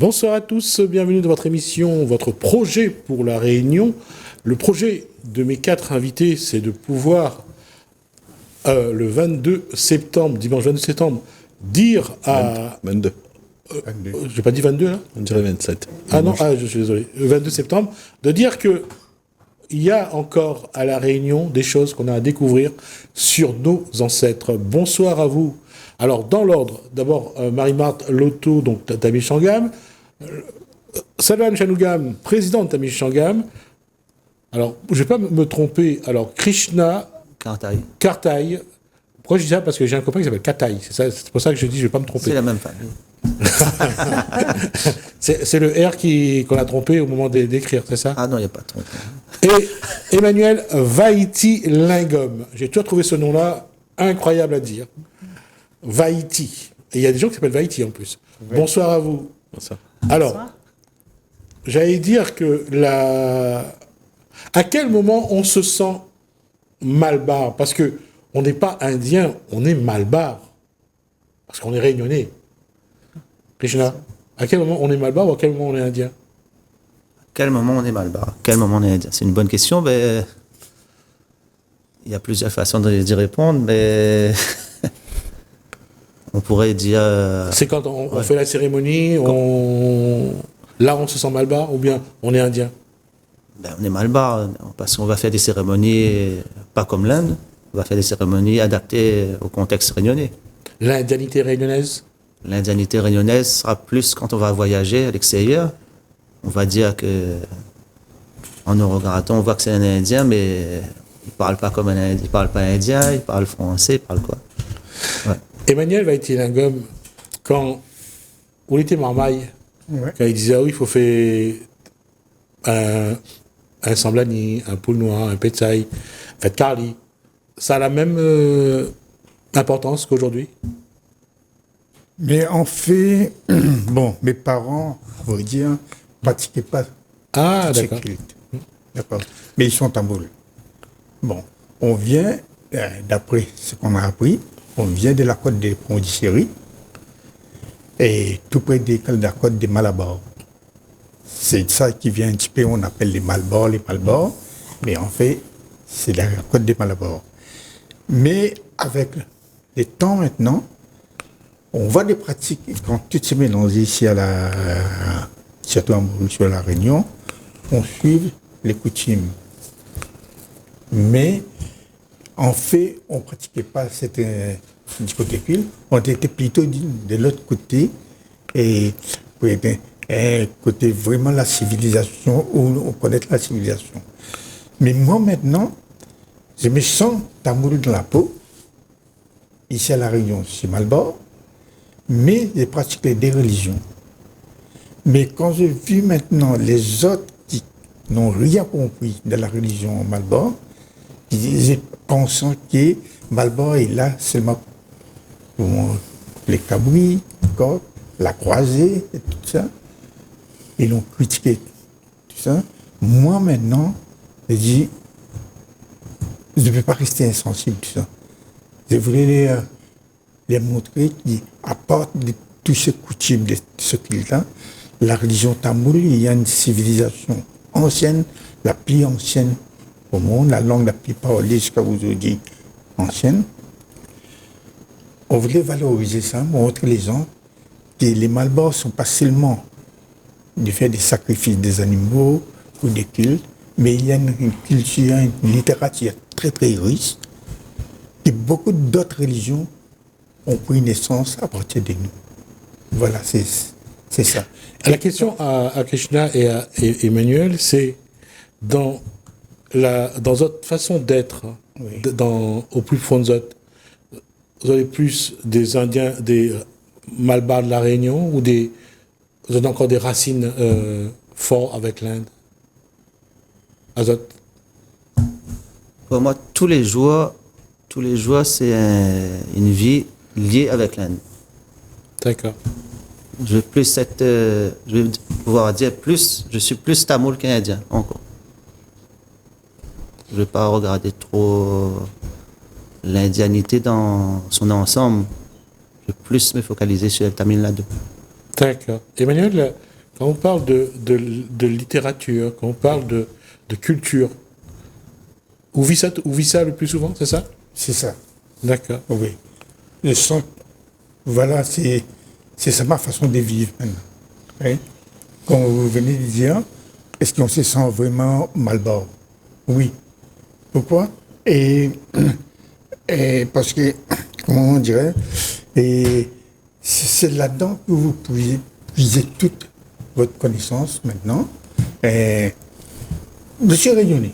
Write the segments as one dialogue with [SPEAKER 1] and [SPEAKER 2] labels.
[SPEAKER 1] Bonsoir à tous, bienvenue dans votre émission, votre projet pour la Réunion. Le projet de mes 4 invités, c'est de pouvoir, le 22 septembre, dimanche 22 septembre, dire à...
[SPEAKER 2] 22.
[SPEAKER 1] J'ai pas dit 22 là ?
[SPEAKER 2] On dirait 27.
[SPEAKER 1] Ah non, je suis désolé. Le 22 septembre, de dire que il y a encore à la Réunion des choses qu'on a à découvrir sur nos ancêtres. Bonsoir à vous. Alors, dans l'ordre, d'abord, Marie-Marthe Loto, donc Tamil Shangam, Salwan Shanmugam, président de Tamil Shangam. Alors, je ne vais pas me tromper. Alors, Krishna Kartai. Pourquoi je dis ça ? Parce que j'ai un copain qui s'appelle Katai. C'est pour ça que je dis je ne vais pas me tromper.
[SPEAKER 3] C'est la même famille.
[SPEAKER 1] c'est le R qu'on a trompé au moment d'écrire, c'est ça ?
[SPEAKER 3] Ah non, il n'y a pas de trompe.
[SPEAKER 1] Et Emmanuel Vaiti Lingom. J'ai toujours trouvé ce nom-là incroyable à dire. Vaiti. Et il y a des gens qui s'appellent Vaiti en plus. Oui. Bonsoir à vous.
[SPEAKER 2] Bonsoir.
[SPEAKER 1] Alors, j'allais dire que à quel moment on se sent malbar ? Parce que on n'est pas indien, on est malbar. Parce qu'on est réunionnais. Krishna, à quel moment on est malbar ou à quel moment on est indien ?
[SPEAKER 3] À quel moment on est malbar ? À quel moment on est indien ? C'est une bonne question, mais il y a plusieurs façons d'y répondre, mais on pourrait dire...
[SPEAKER 1] C'est quand on fait la cérémonie, là on se sent malbar ou bien on est indien ?
[SPEAKER 3] On est malbar parce qu'on va faire des cérémonies pas comme l'Inde, on va faire des cérémonies adaptées au contexte réunionnais.
[SPEAKER 1] L'indianité réunionnaise ?
[SPEAKER 3] L'indianité réunionnaise sera plus quand on va voyager à l'extérieur. On va dire que en nous regardant, on voit que c'est un Indien, mais il parle pas comme un Indien, il parle pas indien, il parle français, il parle quoi. Ouais.
[SPEAKER 1] Emmanuel Vaiti Lingom, quand on était marmaille, quand il disait il faut faire un samblani, un poule noir, un petsaï, fait carli, ça a la même importance qu'aujourd'hui ?
[SPEAKER 4] Mais en fait, mes parents, on va dire, pratiquaient pas
[SPEAKER 1] ce
[SPEAKER 4] culte. D'accord. Mais ils sont tamouls. Bon, on vient, d'après ce qu'on a appris, on vient de la côte des Pondichéry et tout près de la côte des Malabar. C'est ça qui vient un petit peu, on appelle les Malbars, mais en fait, c'est la côte des Malabar. Mais avec le temps maintenant, on voit des pratiques, quand tout se mélange ici surtout sur la Réunion, on suit les coutumes. Mais, en fait, on ne pratiquait pas du côté pile, on était plutôt de l'autre côté, et côté vraiment la civilisation, où on connaît la civilisation. Mais moi maintenant, je me sens tamoul dans la peau, ici à la Réunion, c'est Malbar, mais j'ai pratiqué des religions. Mais quand j'ai vu maintenant les autres qui n'ont rien compris de la religion Malbar, ils disaient, pensant que Malbar est là seulement pour les cabris, la croisée et tout ça. Ils l'ont critiqué, tout ça. Moi maintenant, je dis, je ne peux pas rester insensible, tout ça. Je voulais les montrer qu'à part de tous ces coutumes, de ce culte-là, la religion tamoule, il y a une civilisation ancienne, la plus ancienne au monde, la langue la plus parlée jusqu'à aujourd'hui ancienne. On voulait valoriser ça, montrer les gens que les Malbars ne sont pas seulement de faire des sacrifices des animaux ou des cultes, mais il y a une culture, une littérature très très riche, et beaucoup d'autres religions ont pris naissance à partir de nous. Voilà, c'est ça.
[SPEAKER 1] La question à Krishna et à Emmanuel, c'est dans votre façon d'être, oui, au plus fond de vous avez plus des Indiens, des Malbars de la Réunion, ou vous avez encore des racines fortes avec l'Inde ? Azot ?
[SPEAKER 3] Pour moi, tous les jours, c'est une vie liée avec l'Inde.
[SPEAKER 1] D'accord.
[SPEAKER 3] Je vais pouvoir dire je suis plus tamoul qu'indien, encore. Je ne vais pas regarder trop l'indianité dans son ensemble. Je vais plus me focaliser sur le Tamil Nadu.
[SPEAKER 1] D'accord. Emmanuel, quand on parle de littérature, quand on parle de culture, où vit ça le plus souvent, c'est ça?
[SPEAKER 4] C'est ça.
[SPEAKER 1] D'accord.
[SPEAKER 4] Oui. Le son, voilà, c'est ça ma façon de vivre maintenant. Oui. Quand vous venez de dire, est-ce qu'on se sent vraiment mal bas? Oui. Pourquoi? Et parce que, comment on dirait, et c'est là-dedans que vous pouvez puiser toute votre connaissance maintenant. Et je suis rayonné.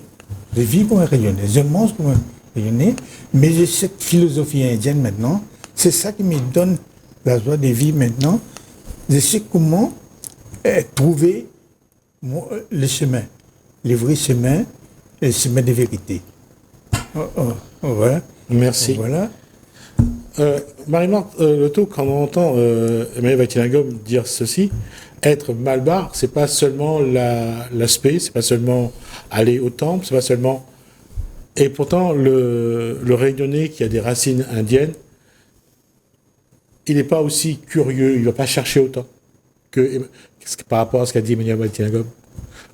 [SPEAKER 4] Je vis pour un rayonné. Je mange pour un rayonné. Mais j'ai cette philosophie indienne maintenant. C'est ça qui me donne la joie de vivre maintenant. Je sais comment trouver le chemin, le vrai chemin, et le chemin de vérité. Voilà.
[SPEAKER 1] Merci.
[SPEAKER 4] Voilà.
[SPEAKER 1] Marie-Marthe Loto, quand on entend Emmanuel Waithilingom dire ceci, être malbar, c'est pas seulement l'aspect, c'est pas seulement aller au temple, c'est pas seulement... Et pourtant, le Réunionnais qui a des racines indiennes, il n'est pas aussi curieux, il ne va pas chercher autant que par rapport à ce qu'a dit Emmanuel Waithilingom.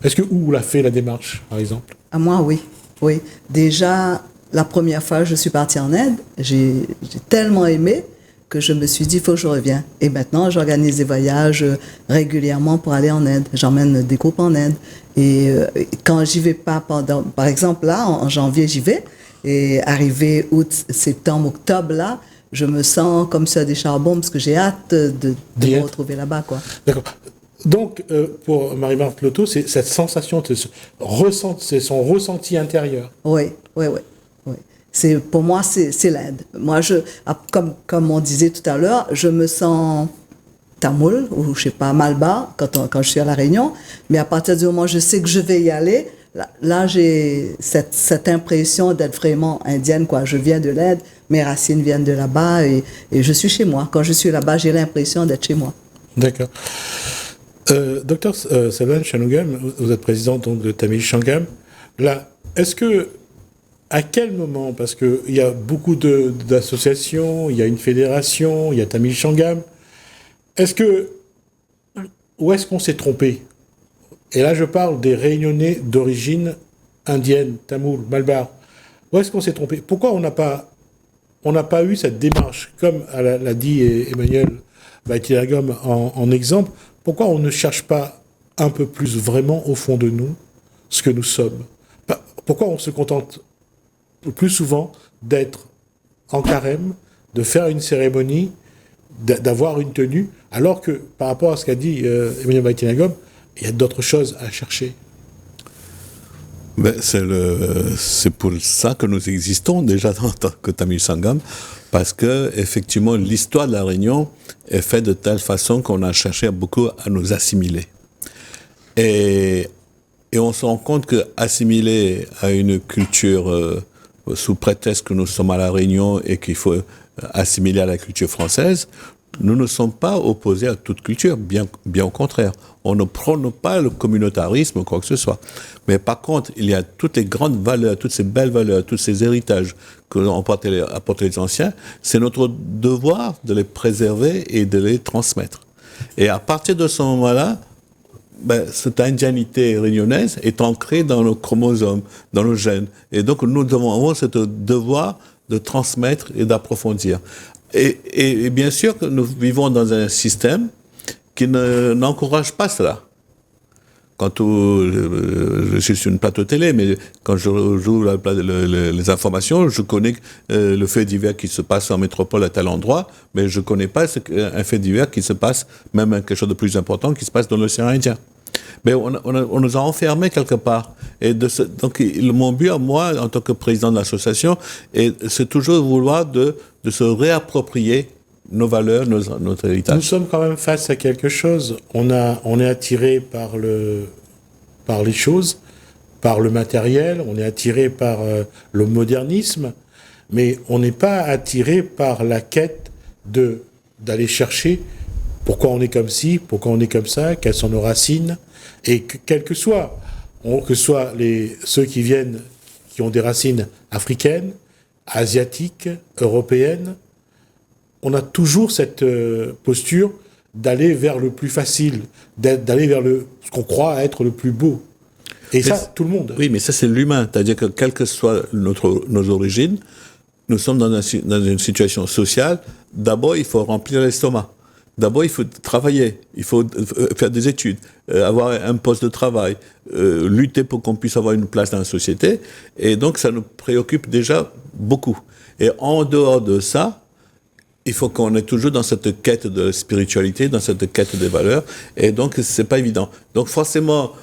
[SPEAKER 1] Est-ce que où l'a fait la démarche, par exemple?
[SPEAKER 2] À moi, oui. Oui. Déjà, la première fois que je suis partie en Inde, j'ai tellement aimé que je me suis dit, il faut que je revienne. Et maintenant, j'organise des voyages régulièrement pour aller en Inde. J'emmène des groupes en Inde. Et quand j'y vais pas par exemple, là, en janvier, j'y vais. Et arrivé août, septembre, octobre, là, je me sens comme sur des charbons parce que j'ai hâte de me retrouver là-bas, quoi.
[SPEAKER 1] D'accord. Donc, pour Marie-Marthe Loto, c'est cette sensation, c'est son ressenti intérieur.
[SPEAKER 2] Oui, oui, oui. Oui. Pour moi, c'est l'Inde. Moi, comme on disait tout à l'heure, je me sens tamoul, ou je sais pas, malbar, quand je suis à La Réunion. Mais à partir du moment où je sais que je vais y aller, là j'ai cette impression d'être vraiment indienne, quoi. Je viens de l'Inde, mes racines viennent de là-bas et je suis chez moi. Quand je suis là-bas, j'ai l'impression d'être chez moi.
[SPEAKER 1] D'accord. Docteur Selvan Shanmugam, vous êtes président donc, de Tamil Sangam. Là, est-ce que, à quel moment, parce qu'il y a beaucoup d'associations, il y a une fédération, il y a Tamil Sangam, où est-ce qu'on s'est trompé? Et là, je parle des Réunionnais d'origine indienne, tamoul, malbar. Où est-ce qu'on s'est trompé? Pourquoi on n'a pas eu cette démarche, comme l'a dit Emmanuel Waithilingom en exemple? Pourquoi on ne cherche pas un peu plus vraiment au fond de nous ce que nous sommes? Pourquoi on se contente le plus souvent d'être en carême, de faire une cérémonie, d'avoir une tenue, alors que par rapport à ce qu'a dit Emmanuel Waithilingom, il y a d'autres choses à chercher?
[SPEAKER 5] Ben, c'est pour ça que nous existons déjà en tant que Tamil Sangam, parce que effectivement l'histoire de la Réunion est faite de telle façon qu'on a cherché beaucoup à nous assimiler. Et on se rend compte que assimiler à une culture sous prétexte que nous sommes à la Réunion et qu'il faut assimiler à la culture française, nous ne sommes pas opposés à toute culture, bien au contraire. On ne prône pas le communautarisme ou quoi que ce soit. Mais par contre, il y a toutes les grandes valeurs, toutes ces belles valeurs, tous ces héritages que l'ont apporté les anciens. C'est notre devoir de les préserver et de les transmettre. Et à partir de ce moment-là, cette indianité réunionnaise est ancrée dans nos chromosomes, dans nos gènes. Et donc, nous devons avoir ce devoir de transmettre et d'approfondir. Et bien sûr que nous vivons dans un système qui n'encourage pas cela. Quand je suis sur une plateau télé, mais quand je joue les informations, je connais le fait divers qui se passe en métropole à tel endroit, mais je ne connais pas un fait divers qui se passe, même quelque chose de plus important, qui se passe dans l'océan Indien. Mais on nous a enfermés quelque part. Et donc, mon but à moi, en tant que président de l'association, c'est toujours de vouloir de se réapproprier nos valeurs, notre héritage.
[SPEAKER 1] Nous sommes quand même face à quelque chose. On est attiré par les choses, par le matériel, on est attiré par le modernisme, mais on n'est pas attiré par la quête d'aller chercher pourquoi on est comme ci, pourquoi on est comme ça, quelles sont nos racines, et quels que soient, ceux qui ont des racines africaines, asiatiques, européennes, on a toujours cette posture d'aller vers le plus facile, d'aller vers ce qu'on croit être le plus beau. Et ça, tout le monde.
[SPEAKER 5] Oui, mais ça, c'est l'humain. C'est-à-dire que, quelles que soient nos origines, nous sommes dans une situation sociale. D'abord, il faut remplir l'estomac. D'abord, il faut travailler, il faut faire des études, avoir un poste de travail, lutter pour qu'on puisse avoir une place dans la société. Et donc, ça nous préoccupe déjà beaucoup. Et en dehors de ça, il faut qu'on est toujours dans cette quête de spiritualité, dans cette quête des valeurs, et donc c'est pas évident. Donc forcément,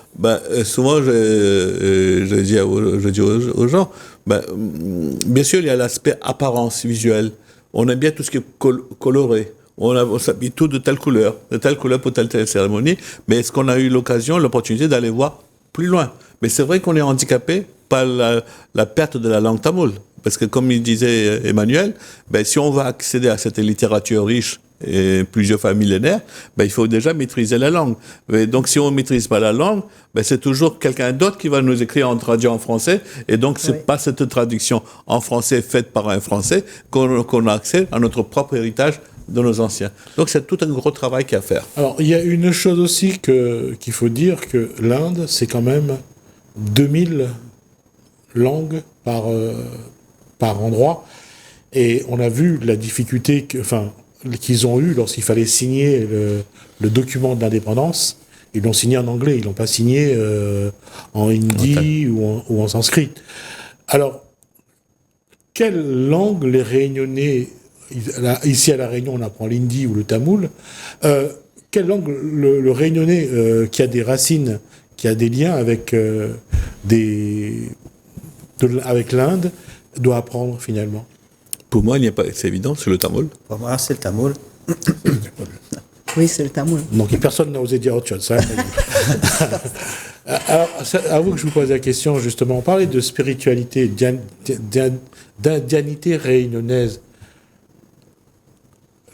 [SPEAKER 5] souvent je dis aux gens, bien sûr il y a l'aspect apparence visuelle. On aime bien tout ce qui est coloré. On s'habille tout de telle couleur pour telle cérémonie, mais est-ce qu'on a eu l'opportunité d'aller voir plus loin? Mais c'est vrai qu'on est handicapé par la perte de la langue tamoule. Parce que comme il disait Emmanuel, si on veut accéder à cette littérature riche et plusieurs fois millénaire, il faut déjà maîtriser la langue. Et donc si on ne maîtrise pas la langue, c'est toujours quelqu'un d'autre qui va nous écrire en traduit en français. Et donc c'est pas cette traduction en français faite par un Français qu'on a accès à notre propre héritage de nos anciens. Donc c'est tout un gros travail qu'il y a à faire.
[SPEAKER 1] Alors il y a une chose aussi qu'il faut dire, que l'Inde, c'est quand même 2000 langues par endroit. Et on a vu la difficulté qu'ils ont eue lorsqu'il fallait signer le document d'indépendance. Ils l'ont signé en anglais, ils l'ont pas signé en hindi ou en sanskrit. Alors, quelle langue les Réunionnais, ici à La Réunion on apprend l'hindi ou le tamoul, quelle langue le Réunionnais qui a des racines, qui a des liens avec avec l'Inde, doit apprendre finalement?
[SPEAKER 5] Pour moi, c'est évident, c'est le tamoul.
[SPEAKER 3] Pour moi, c'est le tamoul.
[SPEAKER 2] Oui, c'est le tamoul.
[SPEAKER 1] Donc personne n'a osé dire autre chose. Alors, à vous que je vous pose la question, justement. On parlait de spiritualité, d'indianité réunionnaise.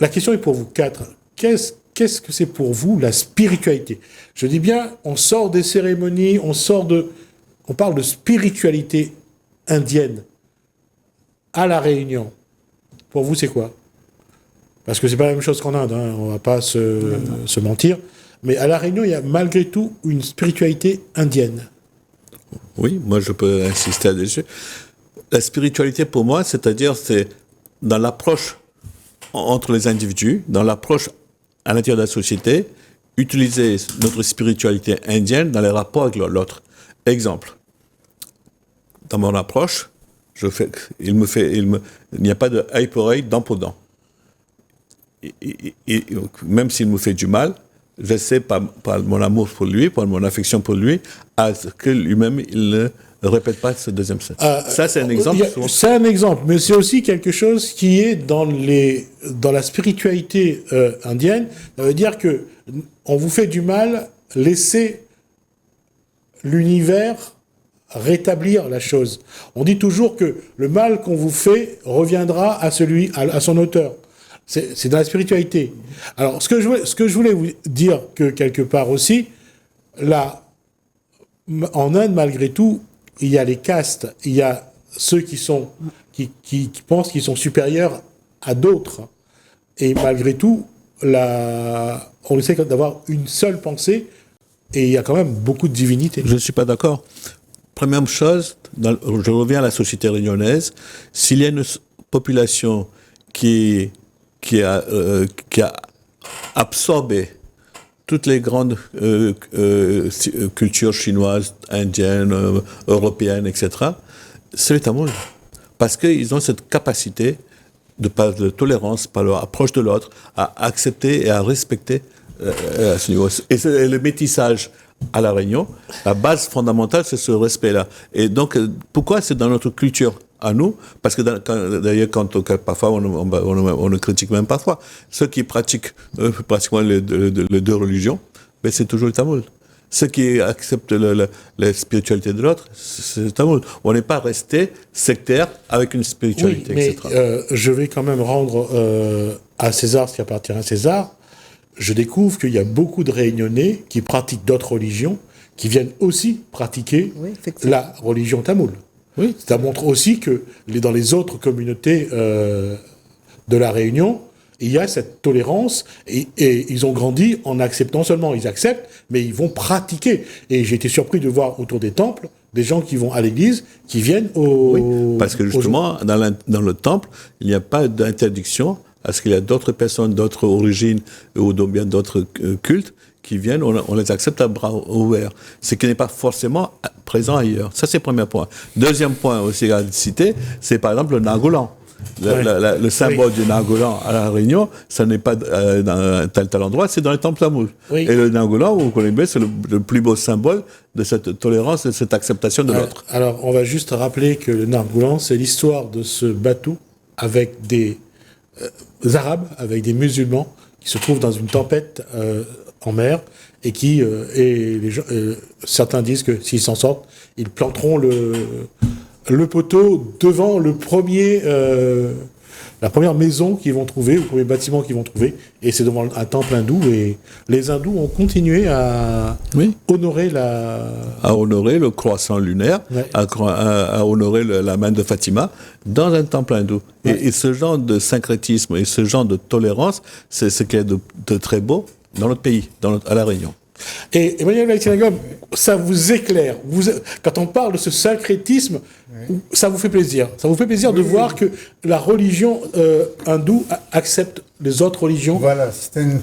[SPEAKER 1] La question est pour vous quatre. Qu'est-ce que c'est pour vous la spiritualité? Je dis bien, on sort des cérémonies, on parle de spiritualité indienne à La Réunion. Pour vous, c'est quoi? Parce que c'est pas la même chose qu'en Inde, hein, on va pas se mentir. Mais à La Réunion, il y a malgré tout une spiritualité indienne.
[SPEAKER 5] Oui, moi je peux insister là-dessus. La spiritualité pour moi, c'est-à-dire c'est dans l'approche entre les individus, dans l'approche à l'intérieur de la société, utiliser notre spiritualité indienne dans les rapports avec l'autre. Exemple, dans mon approche, il n'y a pas de œil pour œil, dent pour dent. Même s'il me fait du mal, j'essaie par mon amour pour lui, par mon affection pour lui, à ce que lui-même il ne répète pas ce deuxième set. Ça, c'est un exemple.
[SPEAKER 1] C'est un exemple, mais c'est aussi quelque chose qui est dans la spiritualité indienne. Ça veut dire que on vous fait du mal, laissez l'univers rétablir la chose. On dit toujours que le mal qu'on vous fait reviendra à son auteur. C'est dans la spiritualité. Alors, ce que je voulais vous dire que quelque part aussi, là, en Inde, malgré tout, il y a les castes, il y a ceux qui pensent qu'ils sont supérieurs à d'autres. Et malgré tout, on essaie d'avoir une seule pensée, et il y a quand même beaucoup de divinité.
[SPEAKER 5] Je ne suis pas d'accord. Première chose, je reviens à la société réunionnaise, s'il y a une population qui a absorbé toutes les grandes cultures chinoises, indiennes, européennes, etc., c'est les Tamouls. Parce qu'ils ont cette capacité de tolérance par leur approche de l'autre, à accepter et à respecter à ce niveau. Et le métissage à La Réunion, la base fondamentale, c'est ce respect-là. Et donc, pourquoi c'est dans notre culture à nous? Parce que d'ailleurs, parfois, on ne critique même parfois. Ceux qui pratiquent pratiquement les deux religions, ben, c'est toujours le tamoul. Ceux qui acceptent la spiritualité de l'autre, c'est le tamoul. On n'est pas resté sectaire avec une spiritualité,
[SPEAKER 1] oui, mais,
[SPEAKER 5] etc.
[SPEAKER 1] Je vais quand même rendre à César ce qui appartient à César. Je découvre qu'il y a beaucoup de Réunionnais qui pratiquent d'autres religions, qui viennent aussi pratiquer la religion tamoule. Oui. Ça montre aussi que dans les autres communautés de La Réunion, il y a cette tolérance et ils ont grandi en acceptant seulement. Ils acceptent, mais ils vont pratiquer. Et j'ai été surpris de voir autour des temples des gens qui vont à l'église, qui viennent
[SPEAKER 5] Oui, parce que justement, dans le temple, il n'y a pas d'interdiction à ce qu'il y a d'autres personnes, d'autres origines ou bien d'autres cultes qui viennent, on les accepte à bras ouverts. Ce qui n'est pas forcément présent ailleurs. Ça, c'est le premier point. Deuxième point aussi à citer, c'est par exemple le Nagolan. Le symbole du Nagolan à La Réunion, ça n'est pas dans tel endroit, c'est dans les temples tamouls.
[SPEAKER 1] Oui.
[SPEAKER 5] Et le Nagolan, vous connaissez, c'est le plus beau symbole de cette tolérance et de cette acceptation de l'autre.
[SPEAKER 1] Alors, on va juste rappeler que le Nagolan, c'est l'histoire de ce bateau avec des Arabes, avec des musulmans, qui se trouvent dans une tempête en mer, et qui, certains disent que s'ils s'en sortent, ils planteront le poteau devant la première maison qu'ils vont trouver, le premier bâtiment qu'ils vont trouver, et c'est devant un temple hindou, et les hindous ont continué à honorer
[SPEAKER 5] à honorer le croissant lunaire, à honorer la main de Fatima dans un temple hindou. Ouais. Et ce genre de syncrétisme et ce genre de tolérance, c'est ce qui est de très beau dans notre pays, à La Réunion.
[SPEAKER 1] Et Emmanuel Laïtinagom, ça vous éclaire. Quand on parle de ce syncrétisme, ça vous fait plaisir. Ça vous fait plaisir de voir que la religion hindoue accepte les autres religions.
[SPEAKER 4] Voilà, c'est une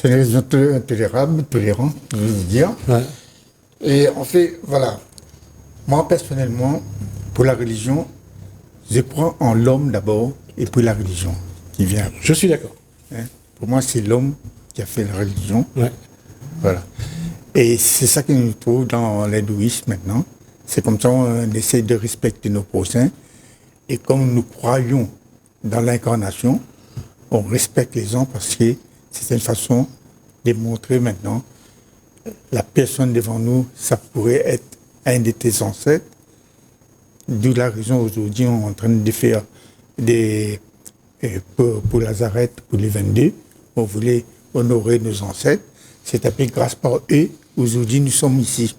[SPEAKER 4] religion tolérante, je veux dire. Ouais. Et en fait, voilà, moi personnellement, pour la religion, je crois en l'homme d'abord et puis la religion qui vient après.
[SPEAKER 1] Je suis d'accord.
[SPEAKER 4] Pour moi, c'est l'homme qui a fait la religion.
[SPEAKER 1] Ouais.
[SPEAKER 4] Voilà. Et c'est ça que nous trouvons dans l'hindouisme maintenant. C'est comme ça qu'on essaie de respecter nos prochains. Et comme nous croyons dans l'incarnation, on respecte les gens parce que c'est une façon de montrer maintenant la personne devant nous, ça pourrait être un de tes ancêtres. D'où la raison aujourd'hui, on est en train de faire pour Lazareth, pour les 22, on voulait honorer nos ancêtres. C'est appelé grâce par eux, aujourd'hui nous sommes ici.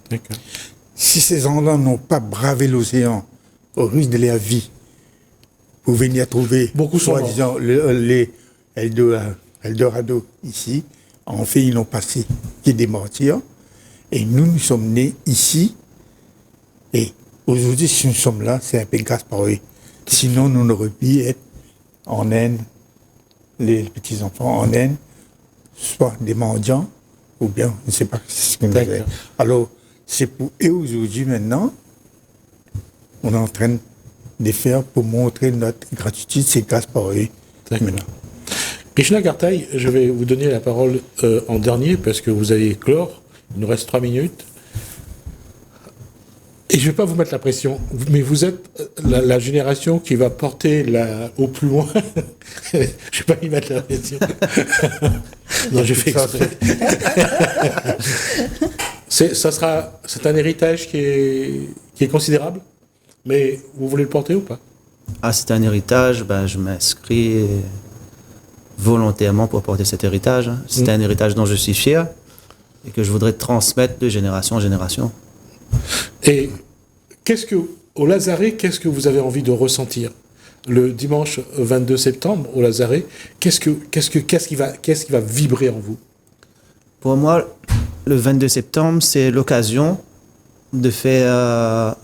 [SPEAKER 1] D'accord.
[SPEAKER 4] Si ces gens-là n'ont pas bravé l'océan au risque de leur vie pour venir trouver, soi-disant, les Eldorado ici, en fait ils n'ont passé que des martyrs. Et nous sommes nés ici. Et aujourd'hui, si nous sommes là, c'est un peu grâce par eux. Sinon, nous n'aurions pu être en Inde, les petits-enfants en Inde, soit des mendiants, ou bien, je ne sais pas ce que nous avons. Alors, c'est pour eux aujourd'hui, maintenant, on est en train de faire pour montrer notre gratitude, c'est grâce par eux.
[SPEAKER 1] Krishna Kartai, je vais vous donner la parole en dernier, parce que vous allez clore, il nous reste 3 minutes. Et je ne vais pas vous mettre la pression, mais vous êtes la génération qui va porter au plus loin. Je ne vais pas y mettre la pression. Non, je fais exprès. C'est un héritage qui est considérable, mais vous voulez le porter ou pas?
[SPEAKER 3] C'est un héritage, je m'inscris volontairement pour porter cet héritage. C'est un héritage dont je suis fier et que je voudrais transmettre de génération en génération.
[SPEAKER 1] Et au Lazaret, qu'est-ce que vous avez envie de ressentir le dimanche 22 septembre au Lazaret? Qu'est-ce qui va vibrer en vous?
[SPEAKER 3] Pour moi, le 22 septembre, c'est l'occasion de faire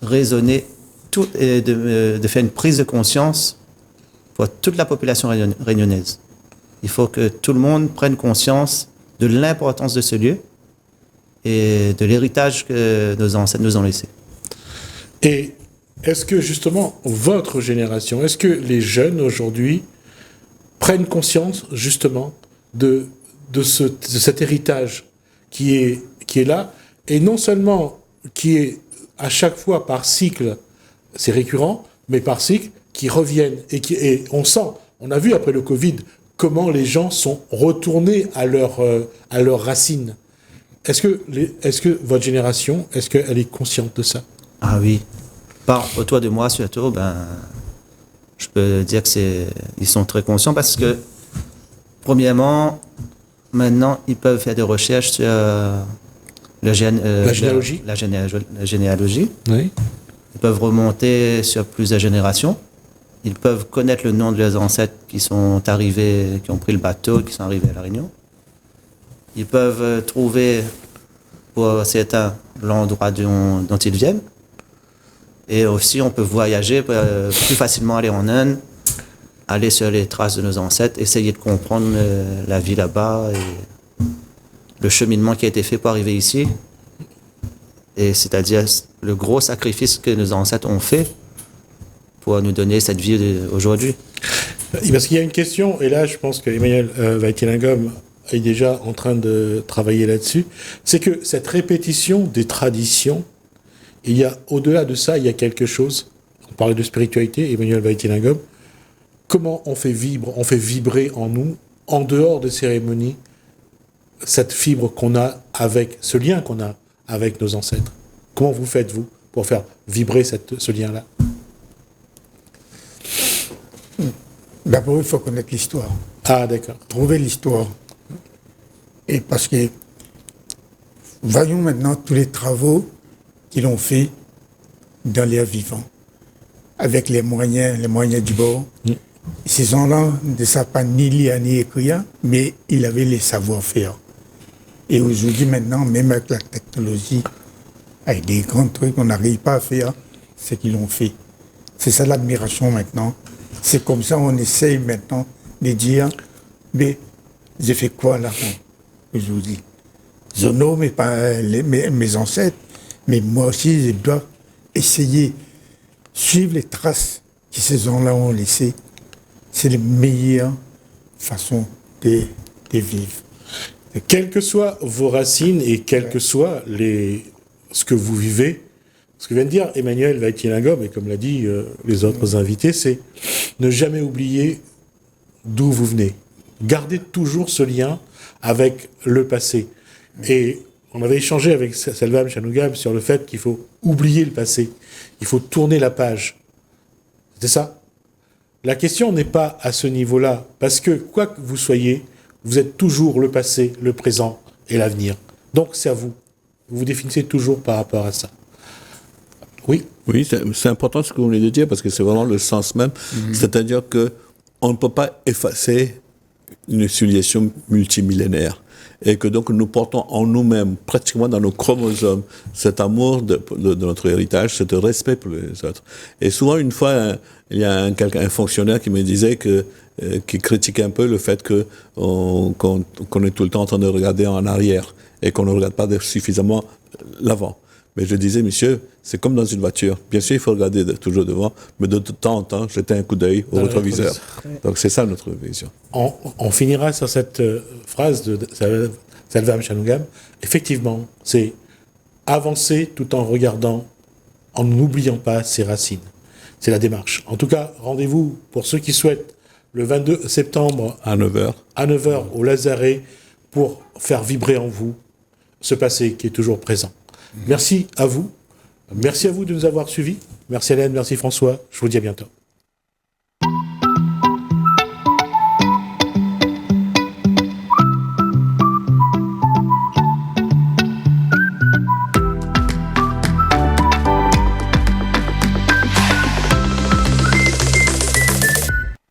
[SPEAKER 3] résonner de faire une prise de conscience pour toute la population réunionnaise. Il faut que tout le monde prenne conscience de l'importance de ce lieu et de l'héritage que nos ancêtres nous ont laissé.
[SPEAKER 1] Et est-ce que justement votre génération, est-ce que les jeunes aujourd'hui prennent conscience justement de cet héritage qui est là, et non seulement qui est à chaque fois par cycle, c'est récurrent, mais par cycle qui reviennent et on sent, on a vu après le Covid comment les gens sont retournés à leurs racines. Est-ce que votre génération, est-ce qu'elle est consciente de ça?
[SPEAKER 3] Ah oui. Autour de moi, surtout, je peux dire ils sont très conscients parce que, premièrement, maintenant, ils peuvent faire des recherches sur la généalogie. La généalogie.
[SPEAKER 1] Oui.
[SPEAKER 3] Ils peuvent remonter sur plusieurs générations Ils peuvent connaître le nom de leurs ancêtres qui sont arrivés, qui ont pris le bateau, qui sont arrivés à La Réunion. Ils peuvent trouver, pour certains, l'endroit dont ils viennent. Et aussi, on peut voyager plus facilement, aller en Inde, aller sur les traces de nos ancêtres, essayer de comprendre la vie là-bas et le cheminement qui a été fait pour arriver ici. Et c'est-à-dire le gros sacrifice que nos ancêtres ont fait pour nous donner cette vie aujourd'hui.
[SPEAKER 1] Parce qu'il y a une question, et là je pense qu'Emmanuel Waitilingham est déjà en train de travailler là-dessus, c'est que cette répétition des traditions, il y a, au-delà de ça, il y a quelque chose. On parlait de spiritualité, Emmanuel Waitilingham. Comment on fait vibrer en nous, en dehors de cérémonies, cette fibre qu'on a avec, ce lien qu'on a avec nos ancêtres? Comment vous faites-vous pour faire vibrer ce lien-là?
[SPEAKER 4] D'abord, il faut connaître l'histoire.
[SPEAKER 1] Ah, d'accord.
[SPEAKER 4] Trouver l'histoire. Et parce que, voyons maintenant tous les travaux qu'ils ont fait dans l'air vivant, avec les moyens du bord. Ces gens-là ne savent pas ni lire ni écrire, mais ils avaient les savoir-faire. Et aujourd'hui, maintenant, même avec la technologie, avec des grands trucs qu'on n'arrive pas à faire, c'est qu'ils l'ont fait. C'est ça l'admiration maintenant. C'est comme ça qu'on essaye maintenant de dire, mais j'ai fait quoi là aujourd'hui? Je nomme mes ancêtres, mais moi aussi, je dois essayer, suivre les traces que ces gens-là ont laissées. C'est la meilleure façon de vivre.
[SPEAKER 1] Quelles que soient vos racines et quel que soit ce que vous vivez, ce que vient de dire Emmanuel Waitilingham, et comme l'a dit les autres invités, c'est ne jamais oublier d'où vous venez. Gardez toujours ce lien avec le passé. Et on avait échangé avec Selvam Shanmugam sur le fait qu'il faut oublier le passé. Il faut tourner la page. C'est ça? La question n'est pas à ce niveau-là, parce que quoi que vous soyez, vous êtes toujours le passé, le présent et l'avenir. Donc c'est à vous. Vous vous définissez toujours par rapport à ça. Oui.
[SPEAKER 5] Oui, c'est important ce que vous venez de dire, parce que c'est vraiment le sens même. C'est-à-dire qu'on ne peut pas effacer une civilisation multimillénaire. Et que donc nous portons en nous-mêmes, pratiquement dans nos chromosomes, cet amour de notre héritage, ce respect pour les autres. Et souvent, une fois, il y a un fonctionnaire qui me disait qui critiquait un peu le fait qu'on est tout le temps en train de regarder en arrière et qu'on ne regarde pas suffisamment l'avant. Mais je disais, monsieur, c'est comme dans une voiture. Bien sûr, il faut regarder toujours devant, mais de temps en temps, jeter un coup d'œil au rétroviseur. Donc c'est ça notre vision.
[SPEAKER 1] On finira sur cette phrase de Selvam Shanmugam. Effectivement, c'est avancer tout en regardant, en n'oubliant pas ses racines. C'est la démarche. En tout cas, rendez-vous pour ceux qui souhaitent le 22 septembre
[SPEAKER 5] à 9h
[SPEAKER 1] au Lazaret pour faire vibrer en vous ce passé qui est toujours présent. Merci à vous. Merci à vous de nous avoir suivis. Merci Hélène, merci François. Je vous dis à bientôt.